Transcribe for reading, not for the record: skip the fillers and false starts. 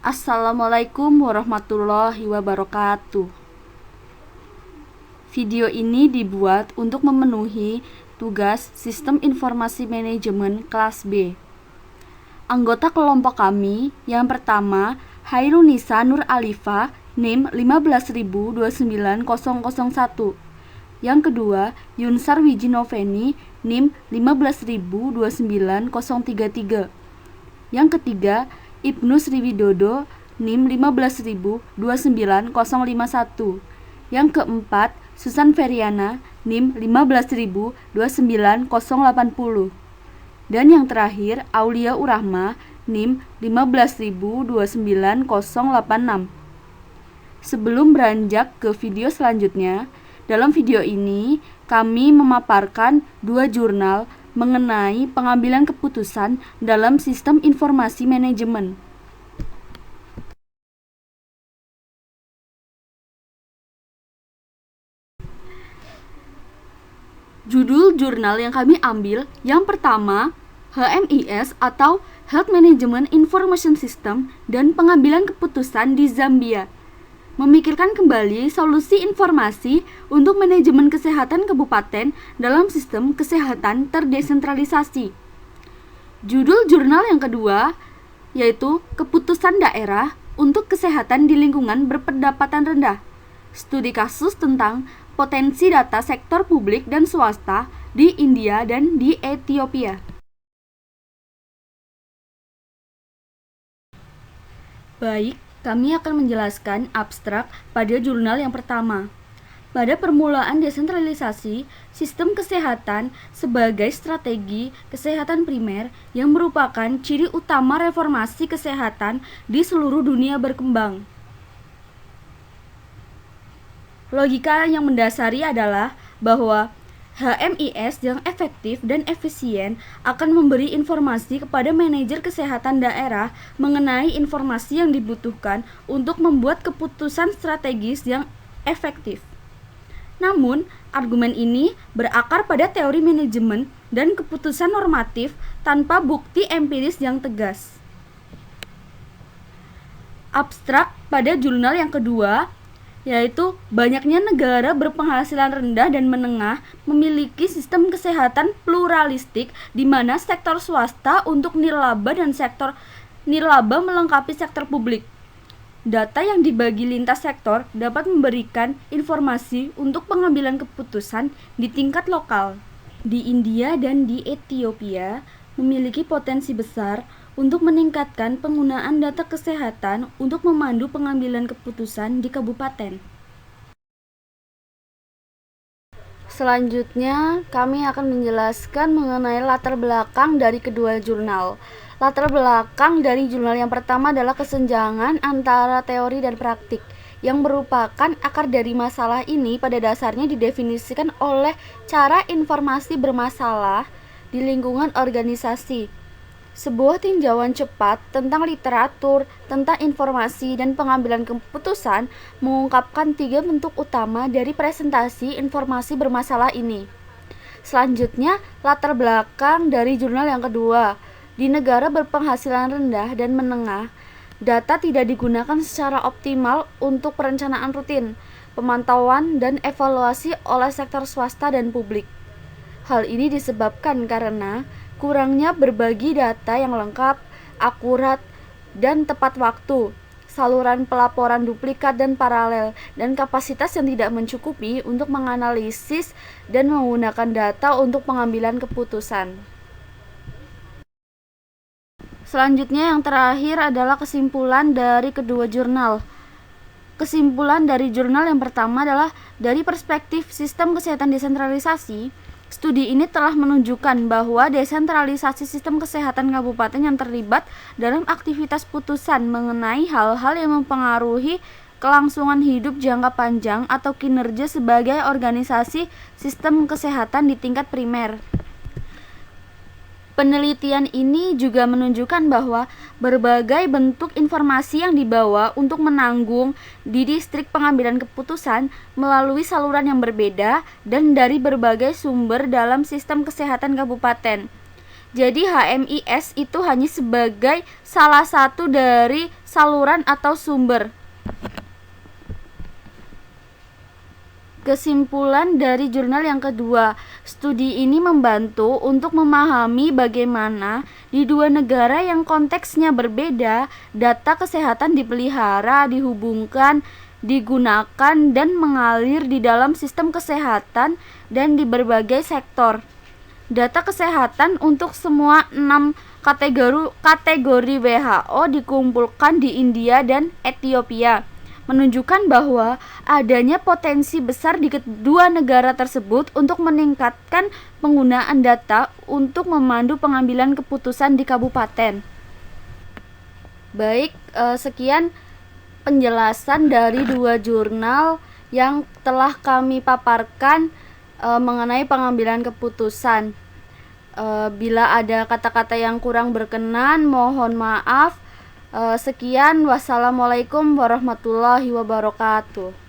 Assalamualaikum warahmatullahi wabarakatuh. Video ini dibuat untuk memenuhi tugas Sistem Informasi Manajemen kelas B. Anggota kelompok kami yang pertama, Hairunisa Nur Alifa, NIM 15029.001. Yang kedua, Yunsar Wijinoveni, NIM 15029.033. Yang ketiga, Ibnu Sriwidodo, NIM 15029.051. Yang keempat, Susan Feriana, NIM 15029.080. Dan yang terakhir, Aulia Urahma, NIM 15029.086. Sebelum beranjak ke video selanjutnya, dalam video ini kami memaparkan 2 jurnal mengenai pengambilan keputusan dalam sistem informasi manajemen. Judul jurnal yang kami ambil yang pertama, HMIS atau Health Management Information System dan pengambilan keputusan di Zambia. Memikirkan kembali solusi informasi untuk manajemen kesehatan kabupaten dalam sistem kesehatan terdesentralisasi. Judul jurnal yang kedua yaitu Keputusan Daerah untuk Kesehatan di Lingkungan Berpendapatan Rendah. Studi kasus tentang potensi data sektor publik dan swasta di India dan di Ethiopia. Baik, kami akan menjelaskan abstrak pada jurnal yang pertama. Pada permulaan desentralisasi, sistem kesehatan sebagai strategi kesehatan primer yang merupakan ciri utama reformasi kesehatan di seluruh dunia berkembang. Logika yang mendasari adalah bahwa HMIS yang efektif dan efisien akan memberi informasi kepada manajer kesehatan daerah mengenai informasi yang dibutuhkan untuk membuat keputusan strategis yang efektif. Namun, argumen ini berakar pada teori manajemen dan keputusan normatif tanpa bukti empiris yang tegas. Abstrak pada jurnal yang kedua yaitu banyaknya negara berpenghasilan rendah dan menengah memiliki sistem kesehatan pluralistik di mana sektor swasta untuk nirlaba dan sektor nirlaba melengkapi sektor publik. Data yang dibagi lintas sektor dapat memberikan informasi untuk pengambilan keputusan di tingkat lokal. Di India dan di Ethiopia memiliki potensi besar untuk meningkatkan penggunaan data kesehatan untuk memandu pengambilan keputusan di kabupaten. Selanjutnya, kami akan menjelaskan mengenai latar belakang dari kedua jurnal. Latar belakang dari jurnal yang pertama adalah kesenjangan antara teori dan praktik, yang merupakan akar dari masalah ini pada dasarnya didefinisikan oleh cara informasi bermasalah di lingkungan organisasi. Sebuah tinjauan cepat tentang literatur, tentang informasi, dan pengambilan keputusan mengungkapkan 3 bentuk utama dari presentasi informasi bermasalah ini. Selanjutnya, latar belakang dari jurnal yang kedua. Di negara berpenghasilan rendah dan menengah, data tidak digunakan secara optimal untuk perencanaan rutin, pemantauan, dan evaluasi oleh sektor swasta dan publik. Hal ini disebabkan karena kurangnya berbagi data yang lengkap, akurat, dan tepat waktu, saluran pelaporan duplikat dan paralel, dan kapasitas yang tidak mencukupi untuk menganalisis dan menggunakan data untuk pengambilan keputusan. Selanjutnya yang terakhir adalah kesimpulan dari kedua jurnal. Kesimpulan dari jurnal yang pertama adalah dari perspektif sistem kesehatan desentralisasi. Studi ini telah menunjukkan bahwa desentralisasi sistem kesehatan kabupaten yang terlibat dalam aktivitas putusan mengenai hal-hal yang mempengaruhi kelangsungan hidup jangka panjang atau kinerja sebagai organisasi sistem kesehatan di tingkat primer. Penelitian ini juga menunjukkan bahwa berbagai bentuk informasi yang dibawa untuk menanggung di distrik pengambilan keputusan melalui saluran yang berbeda dan dari berbagai sumber dalam sistem kesehatan kabupaten. Jadi HMIS itu hanya sebagai salah satu dari saluran atau sumber. Kesimpulan dari jurnal yang kedua, studi ini membantu untuk memahami bagaimana di dua negara yang konteksnya berbeda, data kesehatan dipelihara, dihubungkan, digunakan, dan mengalir di dalam sistem kesehatan dan di berbagai sektor. Data kesehatan untuk semua 6 kategori WHO dikumpulkan di India dan Ethiopia, menunjukkan bahwa adanya potensi besar di kedua negara tersebut untuk meningkatkan penggunaan data untuk memandu pengambilan keputusan di kabupaten. Baik, sekian penjelasan dari dua jurnal yang telah kami paparkan mengenai pengambilan keputusan. Bila ada kata-kata yang kurang berkenan, mohon maaf. Sekian, wassalamualaikum warahmatullahi wabarakatuh.